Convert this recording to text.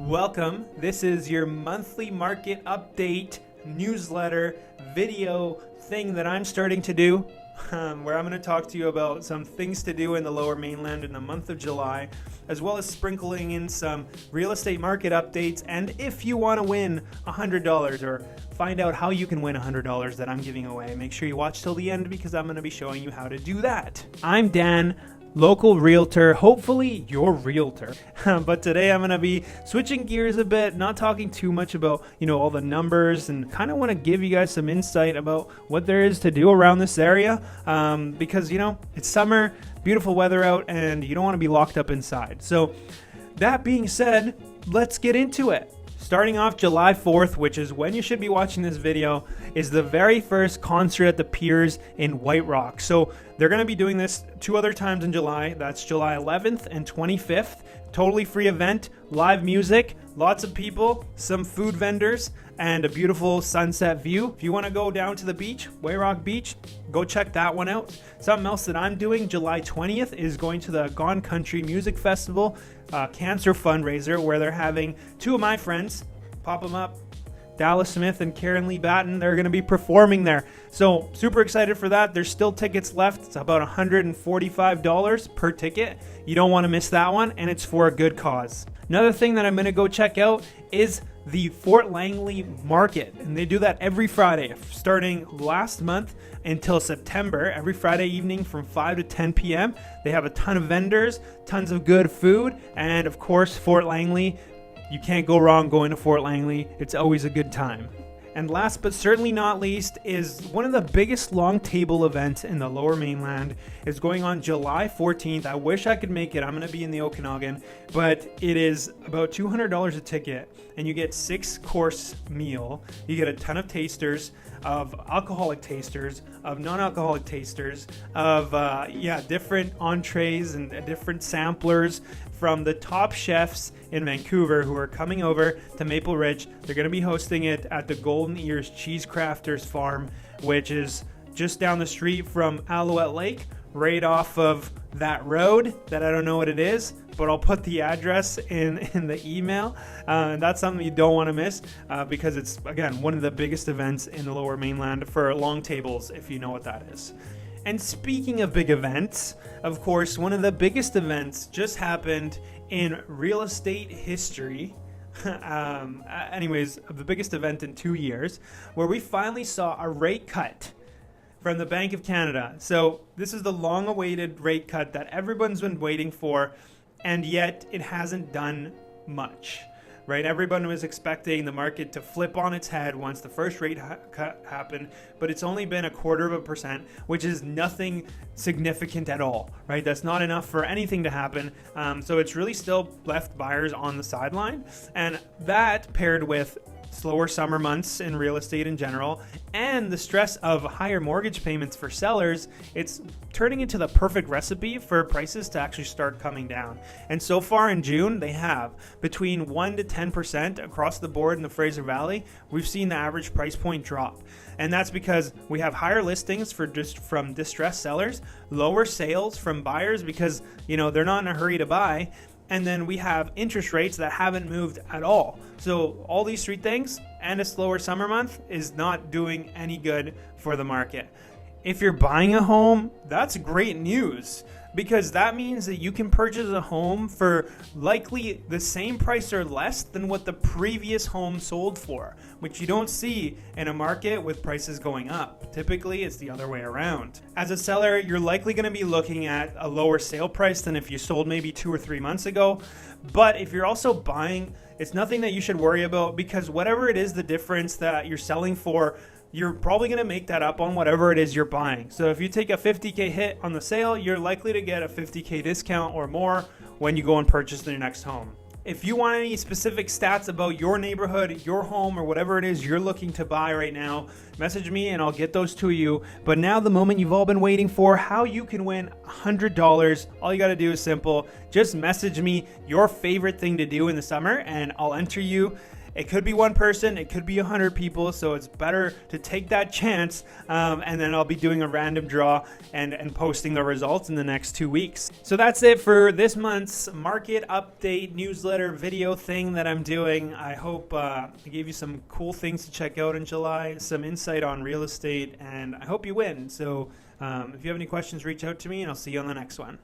Welcome. This is your monthly market update newsletter video thing that I'm starting to do, where I'm going to talk to you about some things to do in the Lower Mainland in the month of July, as well as sprinkling in some real estate market updates. And if you want to win $100 or find out how you can win $100 that I'm giving away, make sure you watch till the end because I'm going to be showing you how to do that. I'm Dan, local realtor, hopefully your realtor. But today I'm going to be switching gears a bit, not talking too much about, all the numbers, and kind of want to give you guys some insight about what there is to do around this area. Because, it's summer, beautiful weather out, and you don't want to be locked up inside. So that being said, let's get into it. Starting off July 4th, which is when you should be watching this video, is the very first concert at the Piers in White Rock. So they're going to be doing this 2 other times in July. That's July 11th and 25th. Totally free event, live music, lots of people, some food vendors, and a beautiful sunset view. If you want to go down to the beach, White Rock Beach, go check that one out. Something else that I'm doing July 20th is going to the Gone Country Music Festival, cancer fundraiser, where they're having 2 of my friends, pop them up, Dallas Smith and Karen Lee Batten. They're going to be performing there. So super excited for that. There's still tickets left. It's about $145 per ticket. You don't want to miss that one, and it's for a good cause. Another thing that I'm going to go check out is the Fort Langley Market, and they do that every Friday, starting last month until September, every Friday evening from 5 to 10 p.m. They have a ton of vendors, tons of good food, and of course, Fort Langley. You can't go wrong going to Fort Langley. It's always a good time. And last but certainly not least is one of the biggest long table events in the Lower Mainland. Is going on July 14th. I wish I could make it. I'm going to be in the 𝐏𝐸𝐴𝐺, but it is about $200 a ticket, and you get 6-course meal. You get a ton of tasters, of alcoholic tasters, of non-alcoholic tasters, of different entrees and different samplers from the top chefs in Vancouver who are coming over to Maple Ridge. They're going to be hosting it at the 𝐏𝐸𝐴𝐺 Cheese Crafters Farm, which is just down the street from Alouette Lake, right off of that road that I don't know what it is, but I'll put the address in the email. That's something you don't want to miss because it's, again, one of the biggest events in the Lower Mainland for long tables, if you know what that is. And speaking of big events, of course, one of the biggest events just happened in real estate history. The biggest event in 2 years, where we finally saw a rate cut from the Bank of Canada. So this is the long-awaited rate cut that everyone's been waiting for, and yet it hasn't done much. Right? Everyone was expecting the market to flip on its head once the first rate cut happened, but it's only been 0.25%, which is nothing significant at all, right? That's not enough for anything to happen. So it's really still left buyers on the sideline, and that paired with slower summer months in real estate in general, and the stress of higher mortgage payments for sellers, it's turning into the perfect recipe for prices to actually start coming down. And so far in June, they have between 1 to 10% across the board in the Fraser Valley. We've seen the average price point drop. And that's because we have higher listings from distressed sellers, lower sales from buyers because, they're not in a hurry to buy. And then we have interest rates that haven't moved at all. So all these 3 things and a slower summer month is not doing any good for the market. If you're buying a home, that's great news, because that means that you can purchase a home for likely the same price or less than what the previous home sold for, which you don't see in a market with prices going up. Typically, it's the other way around. As a seller, you're likely going to be looking at a lower sale price than if you sold maybe 2 or 3 months ago. But if you're also buying, it's nothing that you should worry about, because whatever it is, the difference that you're selling for, you're probably going to make that up on whatever it is you're buying. So if you take a $50K hit on the sale, you're likely to get a $50K discount or more when you go and purchase your next home. If you want any specific stats about your neighborhood, your home, or whatever it is you're looking to buy right now, message me and I'll get those to you. But now the moment you've all been waiting for, how you can win $100. All you got to do is simple. Just message me your favorite thing to do in the summer and I'll enter you It could be one person, it could be 100 people, so it's better to take that chance. And then I'll be doing a random draw and posting the results in the next 2 weeks. So that's it for this month's market update newsletter video thing that I'm doing. I hope I gave you some cool things to check out in July, some insight on real estate, and I hope you win. So if you have any questions, reach out to me, and I'll see you on the next one.